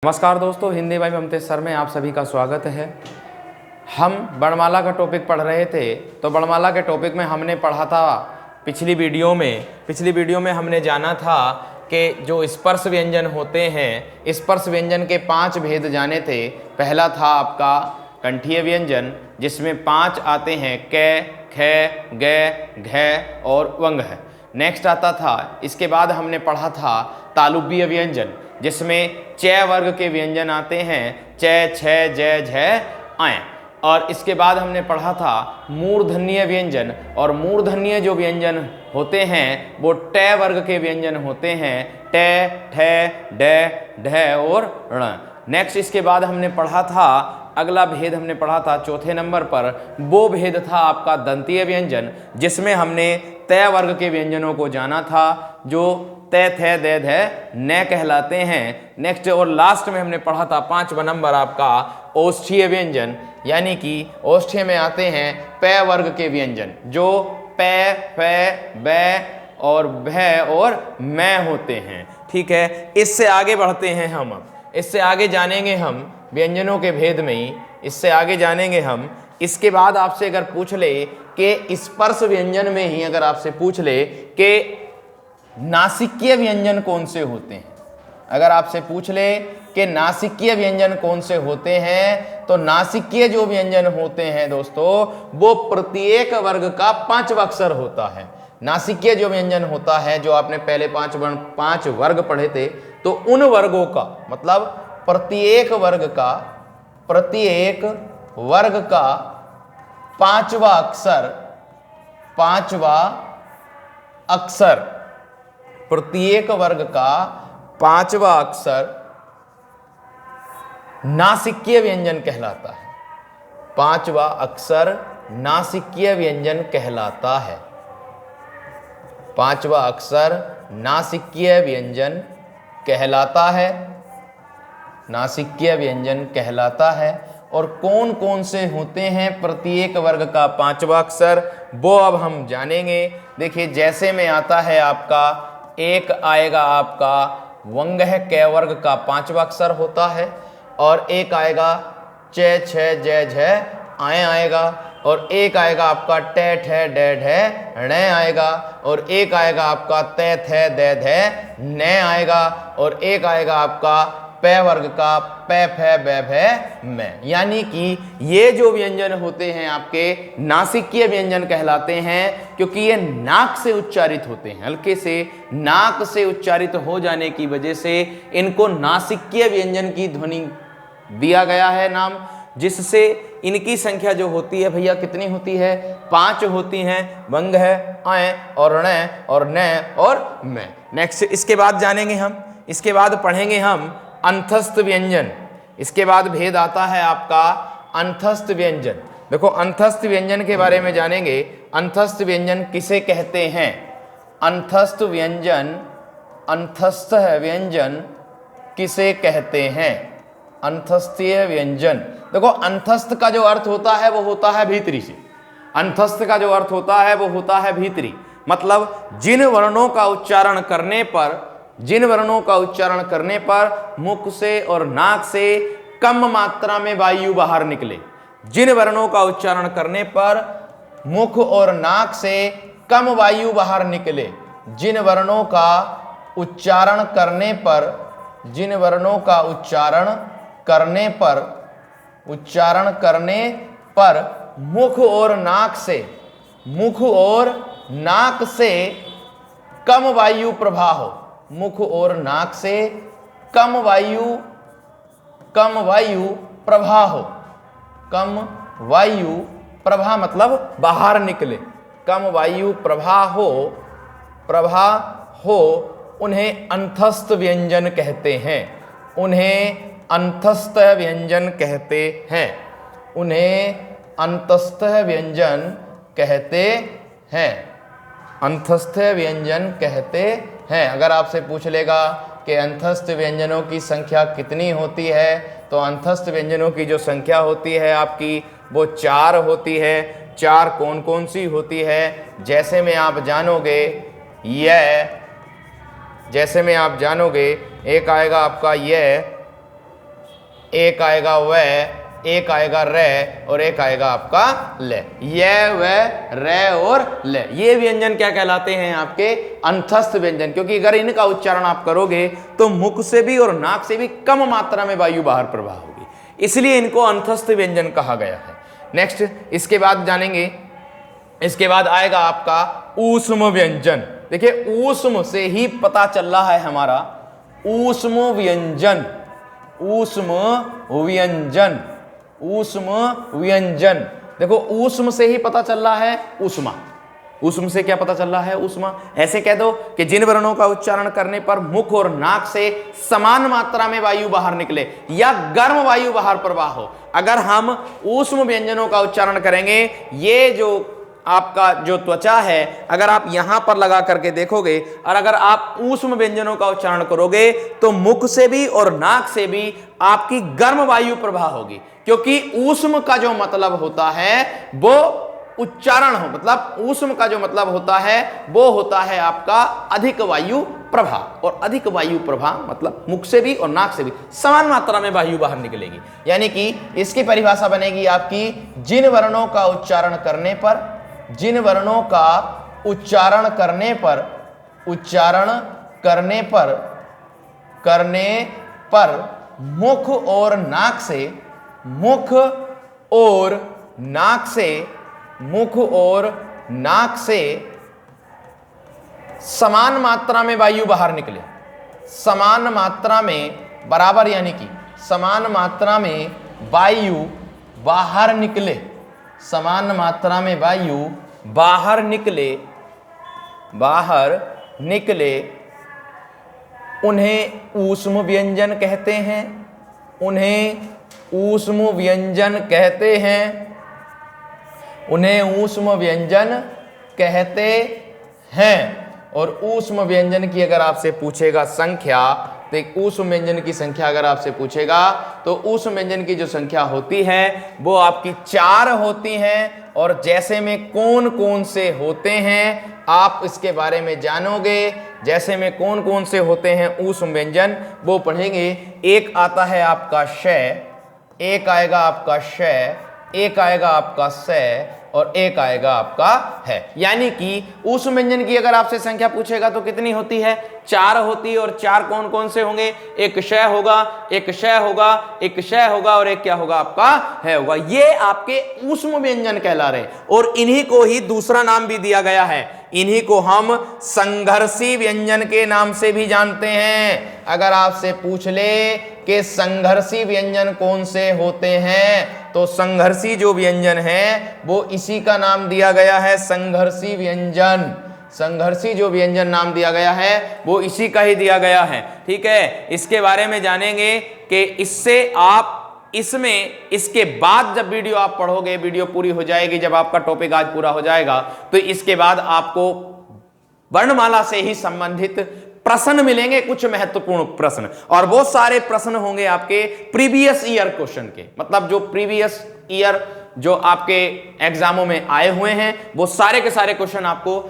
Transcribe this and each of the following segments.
नमस्कार दोस्तों, हिंदी भाई ममतेज सर में आप सभी का स्वागत है। हम वर्णमाला का टॉपिक पढ़ रहे थे, तो वर्णमाला के टॉपिक में हमने पढ़ा था पिछली वीडियो में हमने जाना था कि जो स्पर्श व्यंजन होते हैं, स्पर्श व्यंजन के 5 भेद जाने थे। पहला था आपका कंठीय व्यंजन, जिसमें 5 आते हैं कै, ख, ग, घ और वंग है। नेक्स्ट आता था, इसके बाद हमने पढ़ा था तालुव्य व्यंजन, जिसमें च वर्ग के व्यंजन आते हैं, च, छ, ज, झ, आय। और इसके बाद हमने पढ़ा था मूर्धन्य व्यंजन, और मूर्धन्य जो व्यंजन होते हैं वो ट वर्ग के व्यंजन होते हैं, ट, ठ, ड, ढ और ण। नेक्स्ट इसके बाद हमने पढ़ा था, अगला भेद हमने पढ़ा था चौथे नंबर पर, वो भेद था आपका दंतीय व्यंजन, जिसमें हमने तय वर्ग के व्यंजनों को जाना था, जो तय, थे, दे, ध, न कहलाते हैं। नेक्स्ट और लास्ट में हमने पढ़ा था 5वां नंबर आपका औष्ठीय व्यंजन, यानी कि औष्ठीय में आते हैं प वर्ग के व्यंजन, जो प, फ, ब और भ और मैं होते हैं। ठीक है, इससे आगे बढ़ते हैं हम। अब इससे आगे जानेंगे हम व्यंजनों के भेद में ही, इससे आगे जानेंगे हम। इसके बाद आपसे अगर पूछ ले कि स्पर्श व्यंजन में ही अगर आपसे पूछ ले कि नासिकीय व्यंजन कौन से होते हैं, अगर आपसे पूछ ले कि नासिकीय व्यंजन कौन से होते हैं, तो नासिकीय जो व्यंजन होते हैं दोस्तों, वो प्रत्येक वर्ग का 5वां अक्षर होता है। नासिकीय जो व्यंजन होता है, जो आपने पहले 5 वर्ग पढ़े थे, तो उन वर्गों का मतलब प्रत्येक वर्ग का 5वां अक्षर, प्रत्येक वर्ग का 5वां अक्षर नासिकीय व्यंजन कहलाता है। 5वां अक्षर नासिकीय व्यंजन कहलाता है। 5वां अक्षर नासिकीय व्यंजन कहलाता है, नासिकीय व्यंजन कहलाता है। और कौन कौन से होते हैं प्रत्येक वर्ग का 5वां अक्षर, वो अब हम जानेंगे। देखिए, जैसे में आता है आपका, एक आएगा आपका वंग है, कै वर्ग का 5वां अक्षर होता है, और एक आएगा च, छ, ज, झ, आए आएगा, और एक आएगा आपका ट, ठ, ड, ढ, ण आएगा, और एक आएगा आपका त, थ, द, ध, न आएगा, और एक आएगा आपका प वर्ग का प, फ, ब, भ, म। यानी कि ये जो व्यंजन होते हैं आपके नासिकीय व्यंजन कहलाते हैं, क्योंकि ये नाक से उच्चारित होते हैं। हल्के से नाक से उच्चारित हो जाने की वजह से इनको नासिकीय व्यंजन की ध्वनि दिया गया है नाम, जिससे इनकी संख्या जो होती है भैया कितनी होती है? 5 होती हैं। वंग है, आए और ण और न और मैं। नेक्स्ट इसके बाद जानेंगे हम, इसके बाद पढ़ेंगे हम अंतस्थ व्यंजन। इसके बाद भेद आता है आपका अंतस्थ व्यंजन। देखो, अंतस्थ व्यंजन के बारे में जानेंगे। अंतस्थ व्यंजन किसे कहते हैं? अंतस्थ व्यंजन, अंतस्थ व्यंजन किसे कहते हैं? अंतस्थीय व्यंजन। देखो, अंतस्थ का जो अर्थ होता है वो होता है भीतरी से। अंतस्थ का जो अर्थ होता है वो होता है भीतरी, मतलब जिन वर्णों का उच्चारण करने पर मुख से और नाक से कम मात्रा में वायु बाहर निकले। जिन वर्णों का उच्चारण करने पर मुख और नाक से कम वायु बाहर निकले, जिन वर्णों का उच्चारण करने पर मुख और नाक से कम वायु प्रवाह हो, मुख और नाक से कम वायु प्रवाह मतलब बाहर निकले, कम वायु प्रवाह हो, उन्हें अंतस्थ व्यंजन कहते हैं। उन्हें अंतस्थ व्यंजन कहते हैं। अंतस्थ व्यंजन कहते हैं। अगर आपसे पूछ लेगा कि अंतस्थ व्यंजनों की संख्या कितनी होती है, तो अंतस्थ व्यंजनों की जो संख्या होती है आपकी वो 4 होती है। 4 कौन कौन सी होती है? जैसे में आप जानोगे, जैसे में आप जानोगे, एक आएगा आपका ये, एक आएगा व, एक आएगा रे और एक आएगा आपका ले। ये व रे और ले, ये व्यंजन क्या कहलाते हैं? आपके अंतस्थ व्यंजन, क्योंकि अगर इनका उच्चारण आप करोगे तो मुख से भी और नाक से भी कम मात्रा में वायु बाहर प्रवाह होगी, इसलिए इनको अंतस्थ व्यंजन कहा गया है। नेक्स्ट इसके बाद जानेंगे, इसके बाद आएगा आपका ऊष्म व्यंजन। देखिए ऊष्म से ही पता चल रहा है हमारा, ऊष्म व्यंजन, ऊष्म व्यंजन, ऊष्म व्यंजन। देखो ऊष्म से ही पता चल रहा है ऊष्मा, ऊष्म से क्या पता चल रहा है? ऊष्मा। ऐसे कह दो कि जिन वर्णों का उच्चारण करने पर मुख और नाक से समान मात्रा में वायु बाहर निकले या गर्म वायु बाहर प्रवाह हो, अगर हम ऊष्म व्यंजनों का उच्चारण करेंगे, ये जो आपका जो त्वचा है अगर आप यहां पर लगा करके देखोगे और अगर आप ऊष्म व्यंजनों का उच्चारण करोगे तो मुख से भी और नाक से भी आपकी गर्म वायु प्रवाह होगी, क्योंकि ऊष्म का जो मतलब होता है वो उच्चारण हो, मतलब ऊष्म का जो मतलब होता है वो होता है आपका अधिक वायु प्रवाह, और अधिक वायु प्रवाह मतलब मुख से भी और नाक से भी समान मात्रा में वायु बाहर निकलेगी। यानी कि इसकी परिभाषा बनेगी आपकी, जिन वर्णों का उच्चारण करने पर, जिन वर्णों का उच्चारण करने पर, उच्चारण करने पर मुख और नाक से, मुख और नाक से, मुख और नाक से समान मात्रा में वायु बाहर निकले, समान मात्रा में, बराबर यानी कि समान मात्रा में वायु बाहर निकले, समान मात्रा में वायु बाहर निकले, बाहर निकले, उन्हें ऊष्म व्यंजन कहते हैं, उन्हें ऊष्म व्यंजन कहते हैं, उन्हें ऊष्म व्यंजन कहते हैं। और ऊष्म व्यंजन की अगर आपसे पूछेगा संख्या, तो एक ऊष्म व्यंजन की संख्या अगर आपसे पूछेगा तो ऊष्म व्यंजन की जो संख्या होती है वो आपकी 4 होती हैं, और जैसे में कौन कौन से होते हैं आप इसके बारे में जानोगे। जैसे में कौन कौन से होते हैं ऊष्म व्यंजन वो पढ़ेंगे। एक आता है आपका श, एक आएगा आपका श, एक आएगा आपका स और एक आएगा आपका है। यानी कि ऊष्म व्यंजन की अगर आपसे संख्या पूछेगा तो कितनी होती है? 4 होती है। और 4 कौन कौन से होंगे? एक श होगा, एक श होगा, एक श होगा और एक क्या होगा? आपका है होगा। ये आपके ऊष्म व्यंजन कहला रहे, और इन्हीं को ही दूसरा नाम भी दिया गया है, इन्हीं को हम संघर्षी व्यंजन के नाम से भी जानते हैं। अगर आपसे पूछ ले कि संघर्षी व्यंजन कौन से होते हैं, तो संघर्षी जो व्यंजन है वो इसी का नाम दिया गया है, संघर्षी व्यंजन। संघर्षी जो व्यंजन नाम दिया गया है वो इसी का ही दिया गया है। ठीक है, इसके बारे में जानेंगे कि इससे आप इसमें इसके बाद जब वीडियो आप पढ़ोगे, वीडियो पूरी हो जाएगी, जब आपका टॉपिक आज पूरा हो जाएगा, तो इसके बाद आपको वर्णमाला से ही संबंधित प्रश्न मिलेंगे, कुछ महत्वपूर्ण प्रश्न, और वो सारे प्रश्न होंगे आपके प्रीवियस ईयर क्वेश्चन के, मतलब जो प्रीवियस ईयर जो आपके एग्जामों में आए हुए हैं वो सारे के सारे क्वेश्चन आपको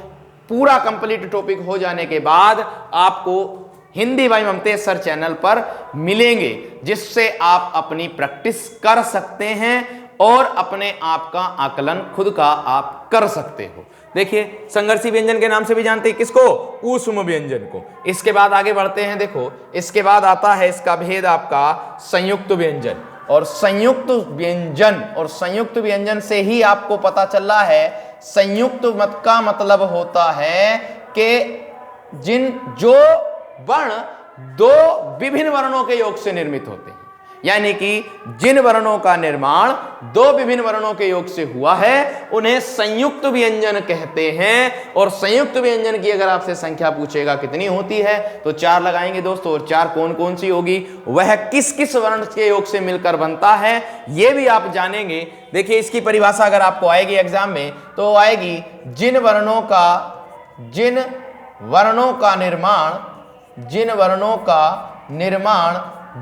पूरा कंप्लीट टॉपिक हो जाने के बाद आपको हिंदी बाय ममतेज सर चैनल पर मिलेंगे, जिससे आप अपनी प्रैक्टिस कर सकते हैं और अपने आप का आकलन खुद का आप कर सकते हो। देखिए, संघर्षी व्यंजन के नाम से भी जानते हैं किसको? ऊष्म व्यंजन को। इसके बाद आगे बढ़ते हैं। देखो, इसके बाद आता है इसका भेद आपका संयुक्त व्यंजन, और संयुक्त व्यंजन, और संयुक्त व्यंजन से ही आपको पता चल रहा है, संयुक्त मत का मतलब होता है कि जो वर्ण 2 विभिन्न वर्णों के योग से निर्मित होते हैं, यानी कि जिन वर्णों का निर्माण 2 विभिन्न वर्णों के योग से हुआ है उन्हें संयुक्त व्यंजन कहते हैं। और संयुक्त व्यंजन की अगर आपसे संख्या पूछेगा कितनी होती है, तो 4 लगाएंगे दोस्तों। और 4 कौन कौन सी होगी, वह किस किस वर्ण के योग से मिलकर बनता है, यह भी आप जानेंगे। देखिए, इसकी परिभाषा अगर आपको आएगी एग्जाम में तो आएगी, जिन वर्णों का निर्माण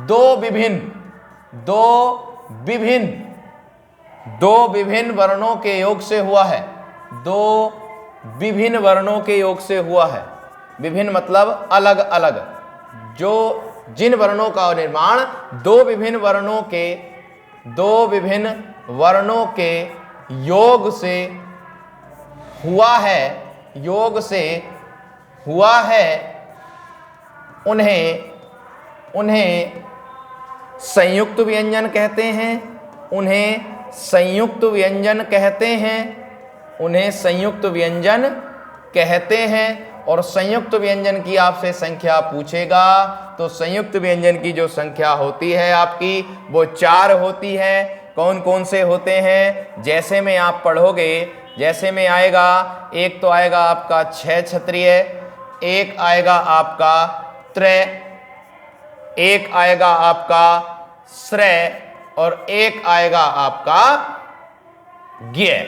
2 विभिन्न वर्णों के योग से हुआ है, 2 विभिन्न वर्णों के योग से हुआ है। विभिन्न मतलब अलग अलग, जो जिन वर्णों का निर्माण दो विभिन्न वर्णों के योग से हुआ है उन्हें संयुक्त व्यंजन कहते हैं। उन्हें संयुक्त व्यंजन कहते हैं। और संयुक्त व्यंजन की आपसे संख्या पूछेगा तो संयुक्त व्यंजन की जो संख्या होती है आपकी वो 4 होती है। कौन कौन से होते हैं? जैसे में आप पढ़ोगे, जैसे में आएगा, एक तो आएगा आपका 6 क्षत्रिय, एक आएगा आपका त्रय, एक आएगा आपका श्रेय और एक आएगा आपका ज्ञेय।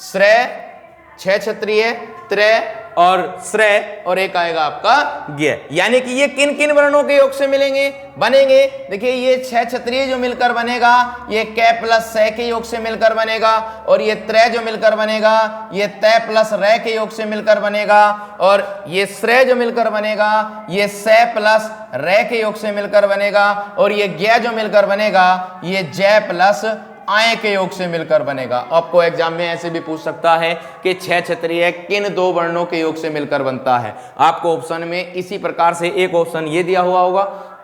श्रेय, 6 क्षत्रिय, त्रय और श्रेय और एक आएगा आपका ज्ञेय। यानी कि ये किन किन वर्णों के योग से बनेंगे? देखिए ये 6 क्षत्रिय जो मिलकर बनेगा ये कै प्लस सै के योग से मिलकर बनेगा, और ये त्रय जो मिलकर बनेगा ये तय प्लस रै के योग से मिलकर बनेगा, और ये श्रेय जो मिलकर बनेगा ये सै प्लस रै के योग से मिलकर बनेगा, और ये ज्ञेय जो मिलकर बनेगा ये जय प्लस आय के योग से मिलकर बनेगा। आपको एग्जाम में ऐसे भी पूछ सकता है कि 6 क्षत्रिय किन 2 वर्णों के योग से मिलकर बनता है। आपको ऑप्शन में इसी प्रकार से एक ऑप्शन ये दिया हुआ होगा,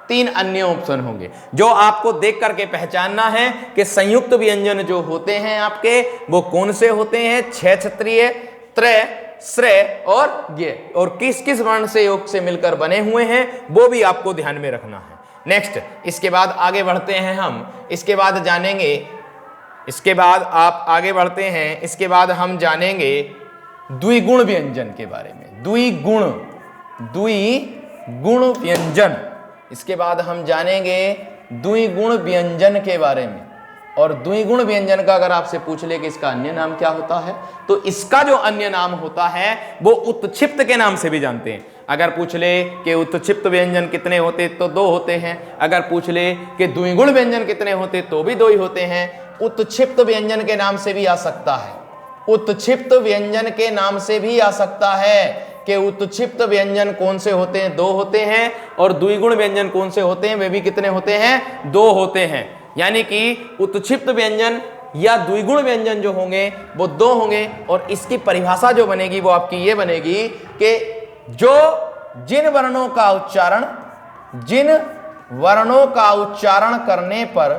3 अन्य ऑप्शन होंगे जो आपको देख करके पहचानना है कि संयुक्त व्यंजन जो होते हैं आपके वो कौन से होते हैं। 6 क्षत्रिय, त्रय, श्रेय और ज्ञेय, और किस किस वर्ण से योग से मिलकर बने हुए हैं वो भी आपको ध्यान में रखना है। नेक्स्ट, इसके बाद आगे बढ़ते हैं हम, इसके बाद जानेंगे, इसके बाद आप आगे बढ़ते हैं, इसके बाद हम जानेंगे द्विगुण व्यंजन के बारे में। द्विगुण व्यंजन, इसके बाद हम जानेंगे द्विगुण व्यंजन के बारे में। और द्विगुण व्यंजन का अगर आपसे पूछ ले कि इसका अन्य नाम क्या होता है, तो इसका जो अन्य नाम होता है वो उत्क्षिप्त के नाम से भी जानते हैं। अगर पूछ ले कि उत्क्षिप्त व्यंजन कितने होते तो 2 होते हैं, अगर पूछ ले कि द्विगुण व्यंजन कितने होते तो भी 2 ही होते हैं। उत्क्षिप्त व्यंजन के नाम से भी आ सकता है, उत्क्षिप्त व्यंजन के नाम से भी आ सकता है कि उत्क्षिप्त व्यंजन कौन से होते हैं, 2 होते हैं, और द्विगुण व्यंजन कौन से होते हैं, वे भी कितने होते हैं, 2 होते हैं। यानी कि उत्क्षिप्त व्यंजन या द्विगुण व्यंजन जो होंगे वो 2 होंगे। और इसकी परिभाषा जो बनेगी वो आपकी ये बनेगी कि जिन वर्णों का उच्चारण करने पर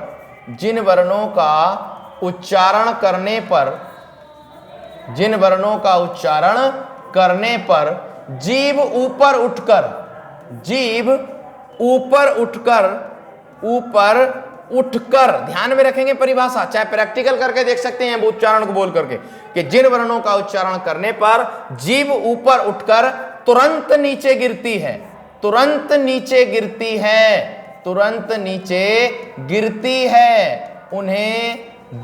जीभ उठकर, ध्यान में रखेंगे परिभाषा, चाहे प्रैक्टिकल करके देख सकते हैं उच्चारण को बोल करके, कि जिन वर्णों का उच्चारण करने पर जीभ ऊपर उठकर तुरंत नीचे गिरती है, उन्हें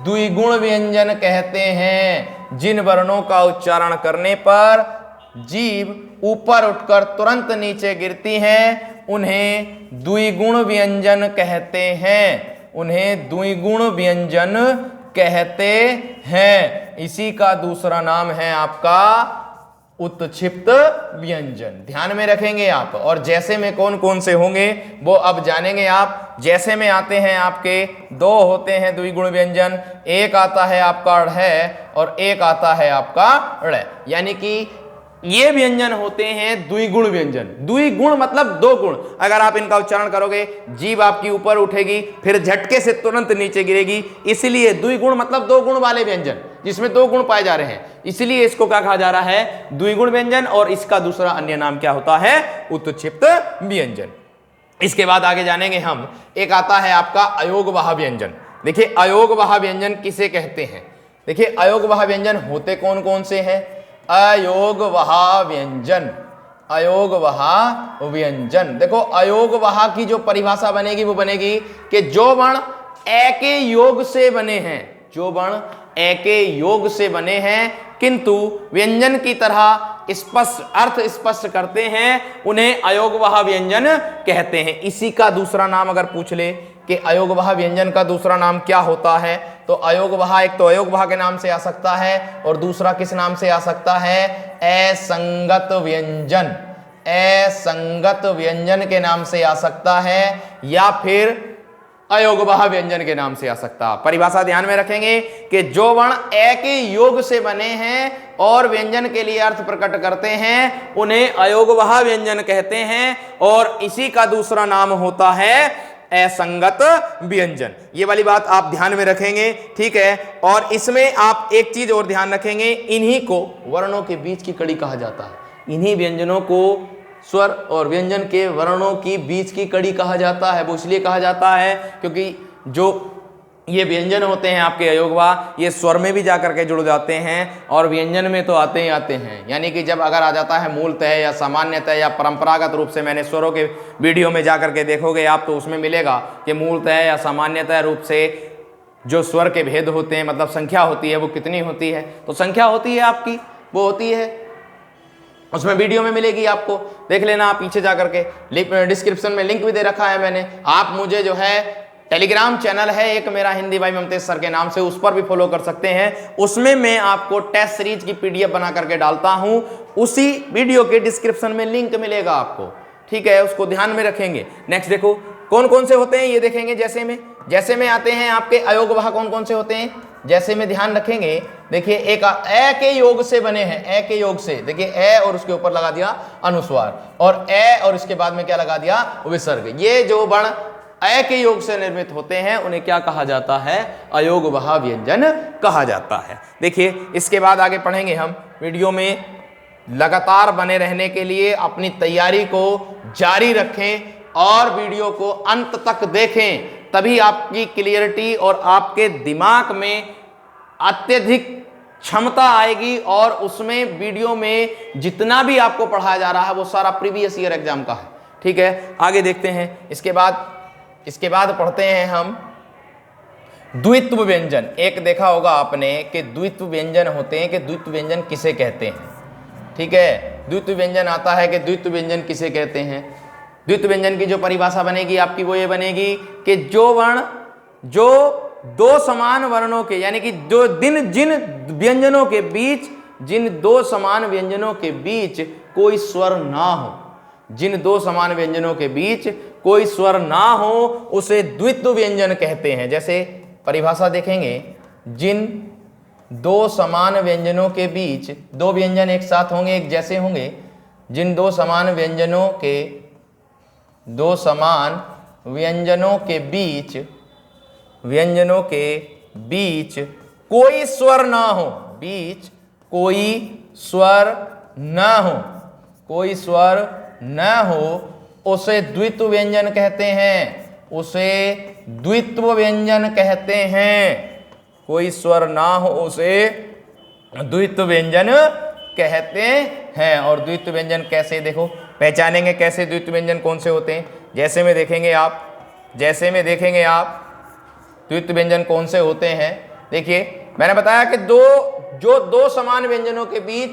द्विगुण व्यंजन कहते हैं। जिन वर्णों का उच्चारण करने पर जीभ ऊपर उठकर तुरंत नीचे गिरती हैं उन्हें द्विगुण व्यंजन कहते हैं। इसी का दूसरा नाम है आपका उत्क्षिप्त व्यंजन। ध्यान में रखेंगे आप। और जैसे में कौन कौन से होंगे वो अब जानेंगे आप। जैसे में आते हैं आपके 2 होते हैं द्विगुण व्यंजन, एक आता है आपका ढ़ और एक आता है आपका ड़। यानी कि ये व्यंजन होते हैं द्विगुण व्यंजन। द्विगुण मतलब 2 गुण। अगर आप इनका उच्चारण करोगे जीभ आपकी ऊपर उठेगी फिर झटके से तुरंत नीचे गिरेगी, इसलिए द्विगुण मतलब 2 गुण वाले व्यंजन जिसमें 2 गुण पाए जा रहे हैं, इसलिए इसको क्या कहा जा रहा है, द्विगुण व्यंजन। और इसका दूसरा अन्य नाम क्या होता है, उत्क्षिप्त व्यंजन। इसके बाद आगे जानेंगे हम, एक आता है आपका अयोगवाह व्यंजन। देखिए अयोगवाह व्यंजन किसे कहते हैं। देखिए अयोगवाह व्यंजन होते कौन कौन से हैं। अयोगवाह व्यंजन, देखो अयोगवाह की जो परिभाषा बनेगी वो बनेगी कि जो वर्ण ए के योग से बने हैं, जो वर्ण ए के योग से बने हैं किंतु व्यंजन की तरह स्पष्ट अर्थ स्पष्ट करते हैं, उन्हें अयोगवाह व्यंजन कहते हैं। इसी का दूसरा नाम अगर पूछ ले कि अयोगवाह व्यंजन का दूसरा नाम क्या होता है, तो अयोगवाह एक तो अयोगवाह के नाम से आ सकता है और दूसरा किस नाम से आ सकता है, असंगत व्यंजन। असंगत व्यंजन के नाम से आ सकता है या फिर अयोगवाह व्यंजन के नाम से आ सकता। परिभाषा ध्यान में रखेंगे कि जो वर्ण ए के योग से बने हैं और व्यंजन के लिए अर्थ प्रकट करते हैं उन्हें अयोगवाह व्यंजन कहते हैं, और इसी का दूसरा नाम होता है असंगत व्यंजन। ये वाली बात आप ध्यान में रखेंगे, ठीक है। और इसमें आप एक चीज और ध्यान रखेंगे, इन्हीं को वर्णों के बीच की कड़ी कहा जाता है। इन्हीं व्यंजनों को स्वर और व्यंजन के वर्णों की बीच की कड़ी कहा जाता है। वो इसलिए कहा जाता है क्योंकि जो ये व्यंजन होते हैं आपके अयोगवाह, ये स्वर में भी जाकर के जुड़ जाते हैं और व्यंजन में तो आते ही आते हैं। यानी कि जब अगर आ जाता है मूलतः या सामान्यतः या परंपरागत रूप से, मैंने स्वरों के वीडियो में जाकर के देखोगे आप तो उसमें मिलेगा कि मूलतः या सामान्यतः रूप से जो स्वर के भेद होते हैं, मतलब संख्या होती है, वो कितनी होती है, तो संख्या होती है आपकी, वो होती है, उसमें वीडियो में मिलेगी, आपको देख लेना आप पीछे जाकर के। डिस्क्रिप्शन में लिंक भी दे रखा है मैंने। आप मुझे जो है टेलीग्राम चैनल है एक मेरा हिंदी भाई ममतेज सर के नाम से, उस पर भी फॉलो कर सकते हैं। उसमें मैं आपको टेस्ट सीरीज की पीडीएफ बना करके डालता हूं, उसी वीडियो के डिस्क्रिप्शन में लिंक मिलेगा आपको, ठीक है। उसको ध्यान में रखेंगे। नेक्स्ट देखो कौन कौन से होते हैं ये देखेंगे। जैसे में आते हैं आपके अयोगवाह कौन कौन से होते हैं, जैसे में ध्यान रखेंगे। देखिए एक ए के योग से बने हैं, ए के योग से, देखिए ए और उसके ऊपर लगा दिया अनुस्वार, और ए और इसके बाद में क्या लगा दिया, विसर्ग। ये जो वर्ण ए के योग से निर्मित होते हैं उन्हें क्या कहा जाता है, अयोगवाह व्यंजन कहा जाता है। देखिए इसके बाद आगे पढ़ेंगे हम। वीडियो में लगातार बने रहने के लिए अपनी तैयारी को जारी रखें और वीडियो को अंत तक देखें, तभी आपकी क्लियरिटी और आपके दिमाग में अत्यधिक क्षमता आएगी और उसमें वीडियो में जितना भी आपको पढ़ाया जा रहा है वो सारा प्रीवियस ईयर एग्जाम का है, ठीक है। आगे देखते हैं। इसके बाद पढ़ते हैं हम द्वित्व व्यंजन। एक देखा होगा आपने कि द्वित्व व्यंजन होते हैं, कि द्वित्व व्यंजन किसे कहते हैं, ठीक है। द्वित्व व्यंजन आता है कि द्वित्व व्यंजन किसे कहते हैं। द्वित्व व्यंजन की जो परिभाषा बनेगी आपकी वो ये बनेगी कि जो वर्ण जो दो समान वर्णों के, यानी कि जो जिन व्यंजनों के बीच, जिन दो समान व्यंजनों के बीच कोई स्वर ना हो, जिन दो समान व्यंजनों के बीच कोई स्वर ना हो उसे द्वित्व व्यंजन कहते हैं। जैसे परिभाषा देखेंगे, जिन दो समान व्यंजनों के बीच, दो व्यंजन एक साथ होंगे, एक जैसे होंगे, जिन दो समान व्यंजनों के बीच कोई स्वर ना हो, बीच कोई स्वर न हो उसे द्वित्व व्यंजन कहते हैं, उसे द्वित्व व्यंजन कहते हैं। कोई स्वर ना हो उसे द्वित्व व्यंजन कहते हैं। और द्वित्व व्यंजन कैसे, देखो पहचानेंगे कैसे द्वित्व व्यंजन कौन से होते हैं। जैसे में देखेंगे आप द्वित्व व्यंजन कौन से होते हैं। देखिए मैंने बताया कि दो समान व्यंजनों के बीच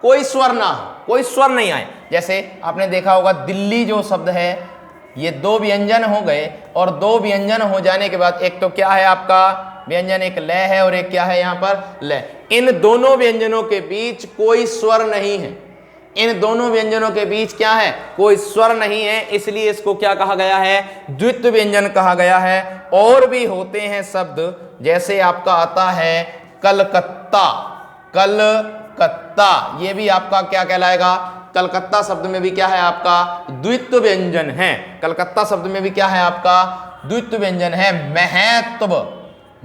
कोई स्वर ना हो, कोई स्वर नहीं आए। जैसे आपने देखा होगा दिल्ली जो शब्द है, ये दो व्यंजन हो गए, और दो व्यंजन हो जाने के बाद एक तो क्या है आपका व्यंजन, एक लय है और एक क्या है यहाँ पर लय। इन दोनों व्यंजनों के बीच कोई स्वर नहीं है, इन दोनों व्यंजनों के बीच क्या है, कोई स्वर नहीं है, इसलिए इसको क्या कहा गया है, द्वित्व व्यंजन कहा गया है। और भी होते हैं शब्द, जैसे आपका आता है कलकत्ता, ये भी आपका क्या कहलाएगा, कलकत्ता शब्द में भी क्या है आपका द्वित्व व्यंजन है। कलकत्ता शब्द में भी क्या है आपका द्वित्व व्यंजन है।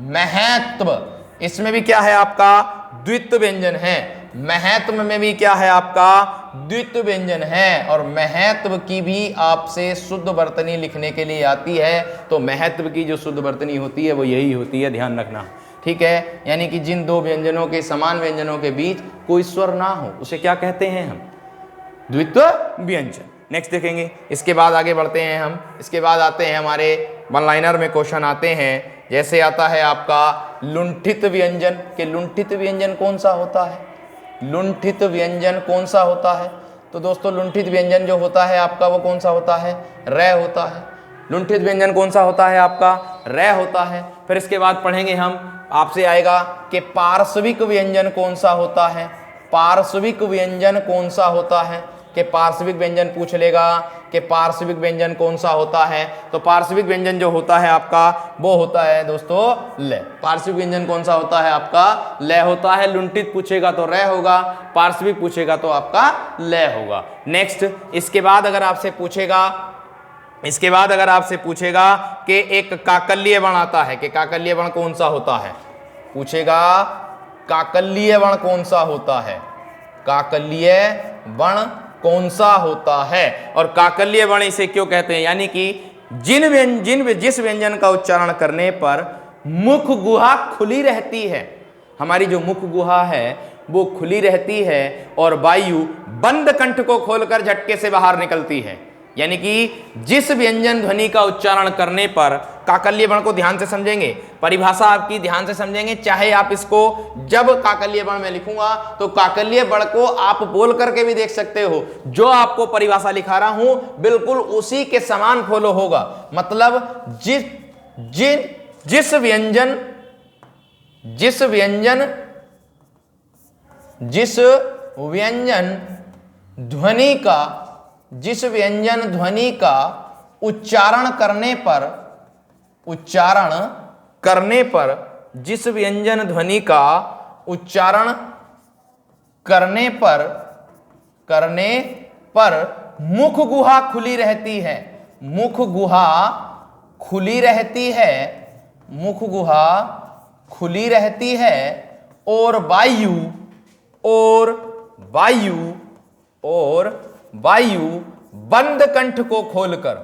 महत्व इसमें भी क्या है आपका द्वित्व व्यंजन है। महत्व में भी क्या है आपका द्वित्व व्यंजन है। और महत्व की भी आपसे शुद्ध वर्तनी लिखने के लिए आती है, तो महत्व की जो शुद्ध वर्तनी होती है वो यही होती है, ध्यान रखना, ठीक है। यानी कि जिन दो व्यंजनों के, समान व्यंजनों के बीच कोई स्वर ना हो उसे क्या कहते हैं हम, द्वित्व व्यंजन। नेक्स्ट देखेंगे। इसके बाद आगे बढ़ते हैं हम। इसके बाद आते हैं हमारे वन लाइनर में क्वेश्चन आते हैं। जैसे आता है आपका लुंठित व्यंजन, के लुंठित व्यंजन कौन सा होता है, लुंठित व्यंजन कौन सा होता है। तो दोस्तों लुंठित व्यंजन जो होता है आपका वो कौन सा होता है, रे होता है। लुंठित व्यंजन कौन सा होता है आपका, रे होता है। फिर इसके बाद पढ़ेंगे हम, आपसे आएगा कि पार्श्विक व्यंजन कौन सा होता है, पार्श्विक व्यंजन कौन सा होता है। कि पार्श्विक व्यंजन पूछ लेगा कि पार्श्विक व्यंजन कौन सा होता है। तो पार्श्विक व्यंजन जो होता है आपका वो होता है दोस्तों ल। पार्श्विक व्यंजन कौन सा होता है आपका ल होता है। लुंठित पूछेगा तो र होगा, पार्श्विक पूछेगा तो आपका ल होगा। नेक्स्ट इसके बाद अगर आपसे पूछेगा कि एक काकल्य वर्ण आता है कि काकल्य वर्ण कौन सा होता है, पूछेगा काकल्य वर्ण कौन सा होता है, काकल्य वर्ण कौन सा होता है। और काकल्य वर्ण इसे क्यों कहते हैं, यानी कि जिस व्यंजन का उच्चारण करने पर मुख गुहा खुली रहती है, हमारी जो मुख गुहा है वो खुली रहती है और वायु बंद कंठ को खोलकर झटके से बाहर निकलती है। यानी कि जिस व्यंजन ध्वनि का उच्चारण करने पर, काकल्य वर्ण को ध्यान से समझेंगे, परिभाषा आपकी ध्यान से समझेंगे, चाहे आप इसको जब काकल्य वर्ण में लिखूंगा तो काकल्य वर्ण को आप बोल करके भी देख सकते हो। जो आपको परिभाषा लिखा रहा हूं बिल्कुल उसी के समान फॉलो होगा। मतलब जिस व्यंजन ध्वनि का उच्चारण करने पर मुख गुहा खुली रहती है, मुख गुहा खुली रहती है और वायु बंद कंठ को खोलकर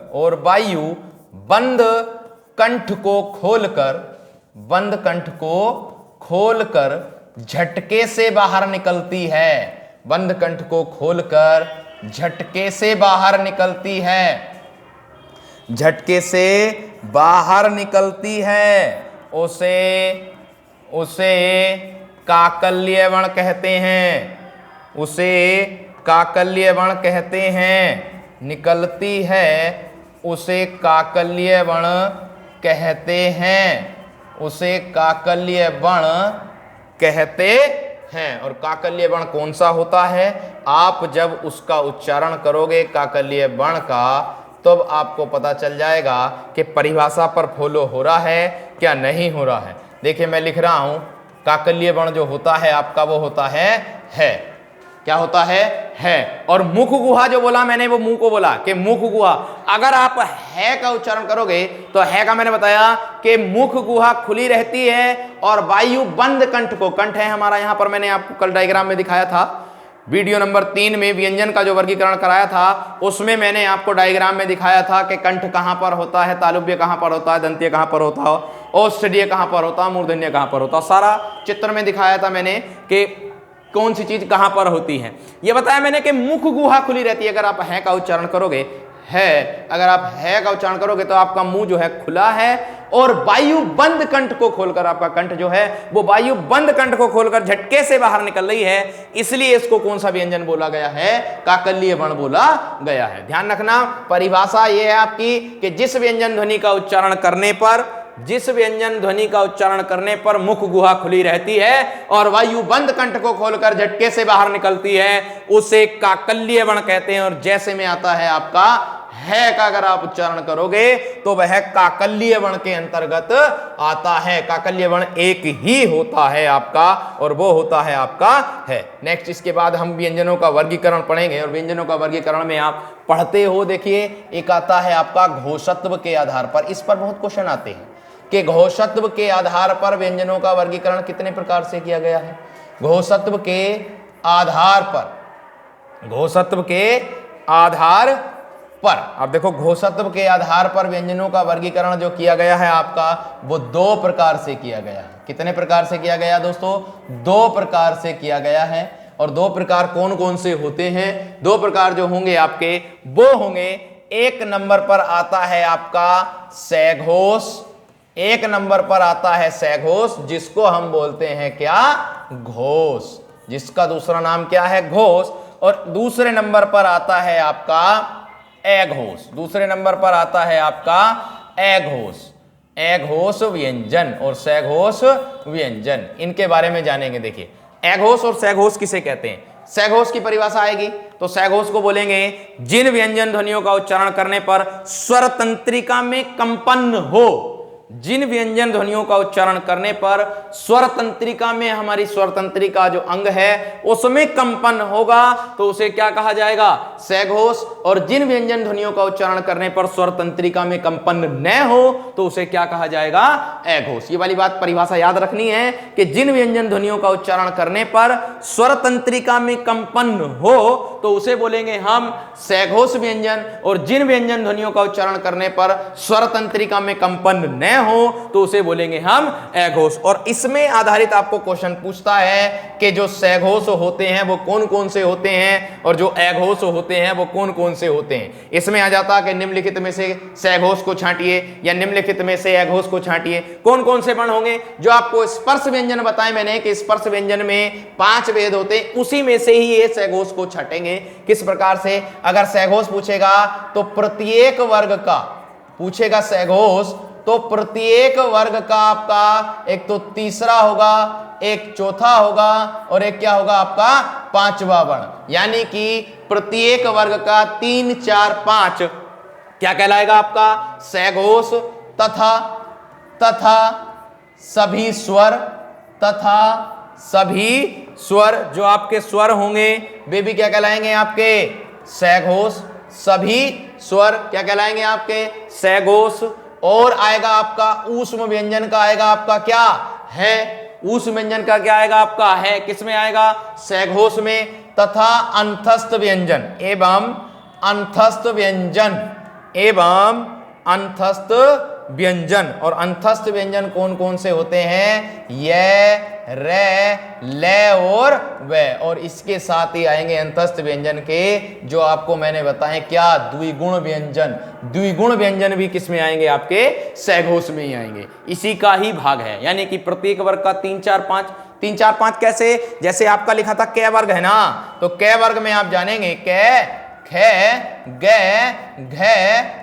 झटके से बाहर निकलती है। बंद कंठ को खोलकर झटके से बाहर निकलती है, उसे काकल्य वर्ण कहते हैं। निकलती है उसे काकल्य वर्ण कहते हैं। और काकल्य वर्ण कौन सा होता है, आप जब उसका उच्चारण करोगे काकल्य वर्ण का तब आपको पता चल जाएगा कि परिभाषा पर फॉलो हो रहा है क्या नहीं हो रहा है। देखिए मैं लिख रहा हूं, काकल्य वर्ण जो होता है आपका वो होता है क्या होता है। और मुख गुहा जो बोला मैंने वो मुंह को बोला कि मुख गुहा, अगर आप है का उच्चारण करोगे तो है का मैंने बताया कि मुख गुहा खुली रहती है और वायु बंद कंठ को, कंठ है हमारा यहाँ पर, मैंने आपको कल डायग्राम में दिखाया था, वीडियो नंबर 3 में व्यंजन का जो वर्गीकरण कराया था उसमें मैंने आपको डायग्राम में दिखाया था कि कंठ कहाँ पर होता है, तालुब्य कहाँ पर होता है, दंत्य कहाँ पर होता है, औषधीय कहाँ पर होता है, मूर्धन्य कहाँ पर होता है, सारा चित्र में दिखाया था मैंने कि कौन सी चीज कहां पर होती है। यह बताया मैंने कि मुख गुहा खुली रहती है। अगर आप है का उच्चारण करोगे तो आपका मुंह जो है खुला है और वायु बंद कंठ को खोलकर, आपका कंठ जो है वो वायु बंद कंठ को खोलकर झटके से बाहर निकल रही है, इसलिए इसको कौन सा व्यंजन बोला गया है, काकल्य वर्ण बोला गया है। ध्यान रखना परिभाषा ये है आपकी कि जिस व्यंजन ध्वनि का उच्चारण करने पर मुख गुहा खुली रहती है और वायु बंद कंठ को खोलकर झटके से बाहर निकलती है, उसे काकल्य वर्ण कहते हैं। और जैसे में आता है आपका है का अगर आप उच्चारण करोगे तो वह काकल्य वर्ण के अंतर्गत आता है। काकल्य वर्ण एक ही होता है आपका और वो होता है आपका है। नेक्स्ट इसके बाद हम व्यंजनों का वर्गीकरण पढ़ेंगे और व्यंजनों का वर्गीकरण में आप पढ़ते हो, देखिए एक आता है आपका घोषत्व के आधार पर। इस पर बहुत क्वेश्चन आते हैं कि घोषत्व के आधार पर व्यंजनों का वर्गीकरण कितने प्रकार से किया गया है। घोषत्व के आधार पर अब देखो, घोषत्व के आधार पर व्यंजनों का वर्गीकरण जो किया गया है आपका वो 2 प्रकार से किया गया है। कितने प्रकार से किया गया दोस्तों? 2 प्रकार से किया गया है। और 2 प्रकार कौन कौन से होते हैं? 2 प्रकार जो होंगे आपके वो होंगे, 1 नंबर पर आता है आपका सैघोष, 1 नंबर पर आता है सैघोष, जिसको हम बोलते हैं क्या? घोष, जिसका दूसरा नाम क्या है? घोष। और दूसरे नंबर पर आता है आपका अघोष, दूसरे नंबर पर आता है आपका अघोष, अघोष व्यंजन और सैघोष व्यंजन। इनके बारे में जानेंगे। देखिए अघोष और सैघोष किसे कहते हैं? सघोष की परिभाषा आएगी तो सघोष को बोलेंगे जिन व्यंजन ध्वनियों का उच्चारण करने पर स्वर तंत्रिका में कंपन हो। जिन व्यंजन ध्वनियों का उच्चारण करने पर स्वर तंत्रिका में, हमारी स्वर तंत्रिका जो अंग है उसमें कंपन होगा तो उसे क्या कहा जाएगा? सघोष। और जिन व्यंजन ध्वनियों का उच्चारण करने पर स्वर तंत्रिका में कंपन न हो तो उसे क्या कहा जाएगा? अघोष। ये वाली बात परिभाषा याद रखनी है कि जिन व्यंजन ध्वनियों का उच्चारण करने पर स्वर तंत्रिका में कंपन हो तो उसे बोलेंगे हम सघोष व्यंजन, और जिन व्यंजन ध्वनियों का उच्चारण करने पर स्वर तंत्रिका में कंपन न हो तो उसे बोलेंगे हम अघोष। और इसमें आधारित आपको क्वेश्चन पूछता है कि जो सघोष होते हैं वो कौन कौन से होते हैं और जो अघोष होते हैं वो कौन कौन से होते हैं। इसमें आ जाता है कि निम्नलिखित में से सघोष को छांटिए या निम्नलिखित में से अघोष को छांटिए। कौन कौन से वर्ण होंगे? जो आपको स्पर्श व्यंजन बताए मैंने कि स्पर्श व्यंजन में 5 भेद होते हैं, उसी में से ही ये सघोष को छांटेंगे। किस प्रकार से? अगर सघोष पूछेगा तो प्रत्येक वर्ग का पूछेगा सघोष तो प्रत्येक वर्ग का आपका एक तो तीसरा होगा, एक चौथा होगा और एक क्या होगा? आपका पांचवा वर्ण। यानी कि प्रत्येक वर्ग का 3, 4, 5 क्या कहलाएगा? आपका सघोष तथा सभी स्वर जो आपके स्वर होंगे वे भी क्या कहलाएंगे? आपके सघोष। सभी स्वर क्या कहलाएंगे? आपके सघोष। और आएगा आपका ऊष्म व्यंजन का आएगा आपका क्या है? ऊष्म व्यंजन का क्या आएगा? आपका है। किसमें आएगा? सघोष में। तथा अंतस्थ व्यंजन एवं अंतस्थ व्यंजन और अंतस्थ व्यंजन कौन कौन से होते हैं? य, रे, ले और वे। और इसके साथ ही आएंगे अंतस्थ व्यंजन के जो आपको मैंने बताए क्या? द्विगुण व्यंजन। द्विगुण व्यंजन भी किस में आएंगे? आपके सघोष में ही आएंगे। इसी का ही भाग है। यानी कि प्रत्येक वर्ग का 3, 4, 5। 3, 4, 5 कैसे? जैसे आपका लिखा था क वर्ग है ना, तो क वर्ग में आप जानेंगे क, ख, ग, घ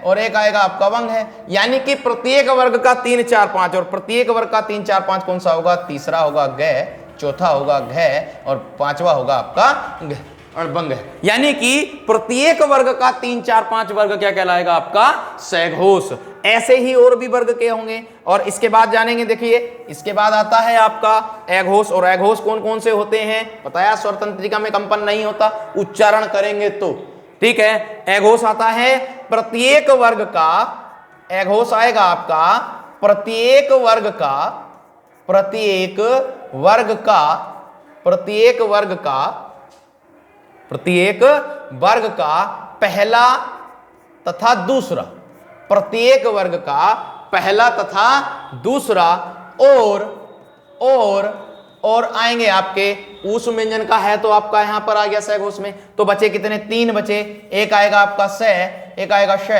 और एक आएगा आपका वंग है। यानी कि प्रत्येक वर्ग का 3, 4, 5 और प्रत्येक वर्ग का 3, 4, 5 कौन सा होगा? तीसरा होगा ग, चौथा होगा घ और पांचवा होगा आपका घ और वंग है। यानी कि प्रत्येक वर्ग का 3, 4, 5 वर्ग क्या कहलाएगा? आपका सघोष। ऐसे ही और भी वर्ग के होंगे और इसके बाद जानेंगे। देखिए इसके बाद आता है आपका अघोष। और अघोष कौन कौन से होते हैं? बताया स्वर तंत्रिका में कंपन नहीं होता, उच्चारण करेंगे तो। ठीक है, अघोष आता है प्रत्येक वर्ग का। अघोष आएगा आपका प्रत्येक वर्ग का पहला तथा दूसरा। प्रत्येक वर्ग का पहला तथा दूसरा और आएंगे आपके ऊष्म व्यंजन का है तो आपका यहां पर आ गया सघोष में। तो बचे कितने? 3 बचे। एक आएगा आपका स, एक आएगा श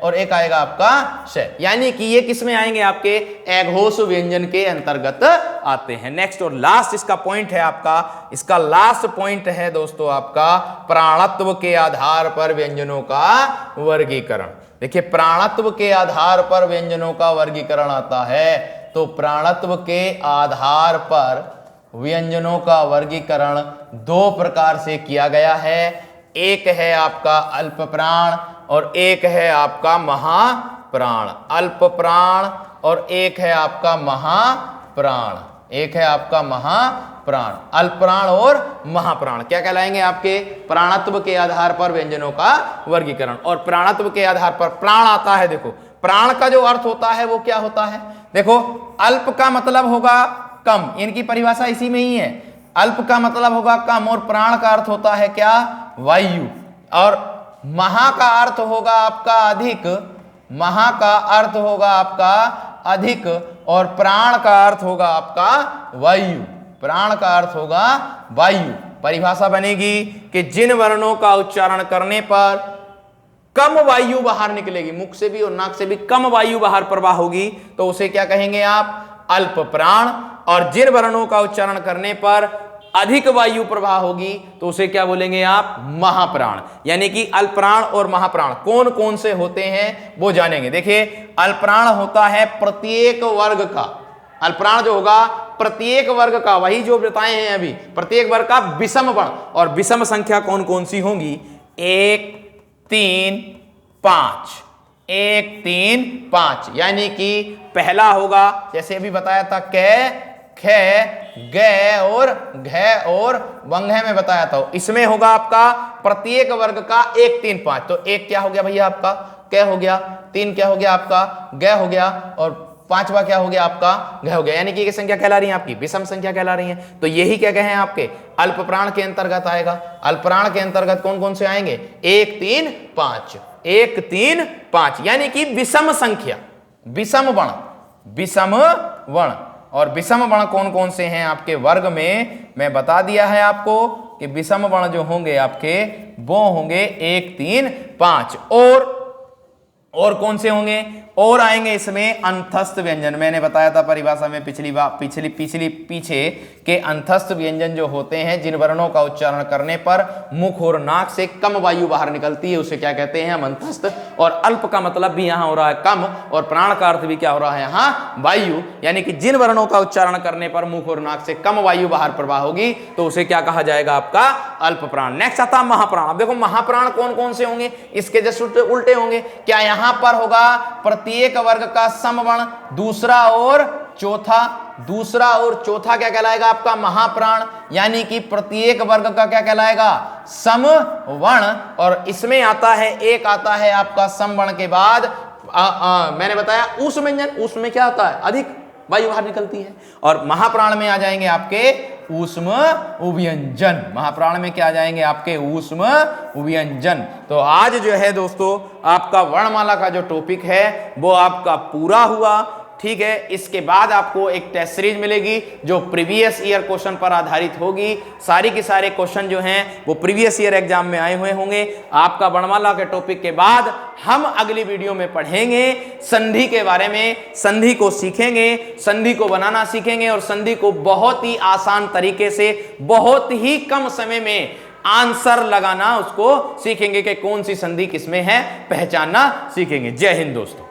और एक आएगा आपका श। यानी कि ये किस में आएंगे? आपके अघोष व्यंजन के अंतर्गत आते हैं। नेक्स्ट और लास्ट इसका पॉइंट है आपका, इसका लास्ट पॉइंट है दोस्तों आपका प्राणत्व के आधार पर व्यंजनों का वर्गीकरण। देखिए प्राणत्व के आधार पर व्यंजनों का वर्गीकरण आता है। तो प्राणत्व के आधार पर व्यंजनों का वर्गीकरण 2 प्रकार से किया गया है। एक है आपका अल्प प्राण और एक है आपका महाप्राण। अल्प प्राण और एक है आपका महाप्राण। एक है आपका महाप्राण। अल्प प्राण और महाप्राण क्या कहलाएंगे? आपके प्राणत्व के आधार पर व्यंजनों का वर्गीकरण। और प्राणत्व के आधार पर प्राण आता है। देखो प्राण का जो अर्थ होता है वो क्या होता है? देखो अल्प का मतलब होगा कम, इनकी परिभाषा इसी में ही है। अल्प का मतलब होगा कम और प्राण का अर्थ होता है क्या? वायु। और महा का अर्थ होगा आपका अधिक। महा का अर्थ होगा आपका अधिक और प्राण का अर्थ होगा आपका वायु। प्राण का अर्थ होगा वायु। परिभाषा बनेगी कि जिन वर्णों का उच्चारण करने पर कम वायु बाहर निकलेगी, मुख से भी और नाक से भी कम वायु बाहर प्रवाह होगी तो उसे क्या कहेंगे आप? अल्प प्राण। और जिन वर्णों का उच्चारण करने पर अधिक वायु प्रवाह होगी तो उसे क्या बोलेंगे आप? महाप्राण। यानी कि अल्पप्राण और महाप्राण कौन कौन से होते हैं वो जानेंगे। देखिए अल्पप्राण होता है प्रत्येक वर्ग का। अल्पप्राण जो होगा प्रत्येक वर्ग का, वही जो बताए हैं अभी, प्रत्येक वर्ग का विषम वर्ण। और विषम संख्या कौन कौन सी होंगी? 1 3 5, 1 3 5, यानी कि पहला होगा जैसे अभी बताया था कै, ख, ग और घ और वंघ में बताया था, इसमें होगा आपका प्रत्येक वर्ग का 1 3 5। तो 1 क्या हो गया भैया आपका? कै हो गया, 3 क्या हो गया आपका? ग हो गया, और 5वां क्या हो गया आपका? घ हो गया। यानी कि ये संख्या कहला रही है आपकी विषम संख्या कहला रही है। तो यही क्या कहे आपके अल्प प्राण के अंतर्गत आएगा। अल्प प्राण के अंतर्गत कौन कौन से आएंगे? 1 3 5, 1 3 5, यानी कि विषम संख्या, विषम वर्ण, विषम वर्ण। और विषम वर्ण कौन कौन से हैं आपके वर्ग में मैं बता दिया है आपको कि विषम वर्ण जो होंगे आपके वो होंगे 1 3 5। और कौन से होंगे? और आएंगे इसमें अंतस्थ व्यंजन। मैंने बताया था परिभाषा में पिछली पीछे के अंतस्थ व्यंजन जो होते हैं जिन वर्णों का उच्चारण करने पर मुख और नाक से कम वायु बाहर निकलती है उसे क्या कहते हैं? हम अंतस्थ। और अल्प का मतलब भी यहाँ हो रहा है कम, और प्राण का अर्थ भी क्या हो रहा है यहाँ? वायु। यानी कि जिन वर्णों का उच्चारण करने पर मुख और नाक से कम वायु बाहर प्रवाह होगी तो उसे क्या कहा जाएगा? आपका अल्प प्राण। नेक्स्ट आता है महाप्राण। अब देखो महाप्राण कौन कौन से होंगे? इसके जस्ट उल्टे होंगे। क्या यहाँ पर होगा प्रत्येक वर्ग का समवर्ण, दूसरा और चौथा क्या कहलाएगा आपका? महाप्राण। यानी कि प्रत्येक वर्ग का क्या कहलाएगा? समवर्ण। और इसमें आता है एक आता है आपका समवर्ण के बाद मैंने बताया ऊष्म व्यंजन। ऊष्म में क्या होता है? अधिक वायु बाहर निकलती है। और महाप्राण में आ जाएंगे आपके ऊष्म व्यंजन। महाप्राण में क्या आ जाएंगे? आपके ऊष्म व्यंजन। तो आज जो है दोस्तों आपका वर्णमाला का जो टॉपिक है वो आपका पूरा हुआ। ठीक है, इसके बाद आपको एक टेस्ट सीरीज मिलेगी जो प्रीवियस ईयर क्वेश्चन पर आधारित होगी। सारी के सारे क्वेश्चन जो हैं वो प्रीवियस ईयर एग्जाम में आए हुए होंगे। आपका वर्णमाला के टॉपिक के बाद हम अगली वीडियो में पढ़ेंगे संधि के बारे में। संधि को सीखेंगे, संधि को बनाना सीखेंगे और संधि को बहुत ही आसान तरीके से बहुत ही कम समय में आंसर लगाना उसको सीखेंगे कि कौन सी संधि किसमें है, पहचानना सीखेंगे। जय हिंद दोस्तों।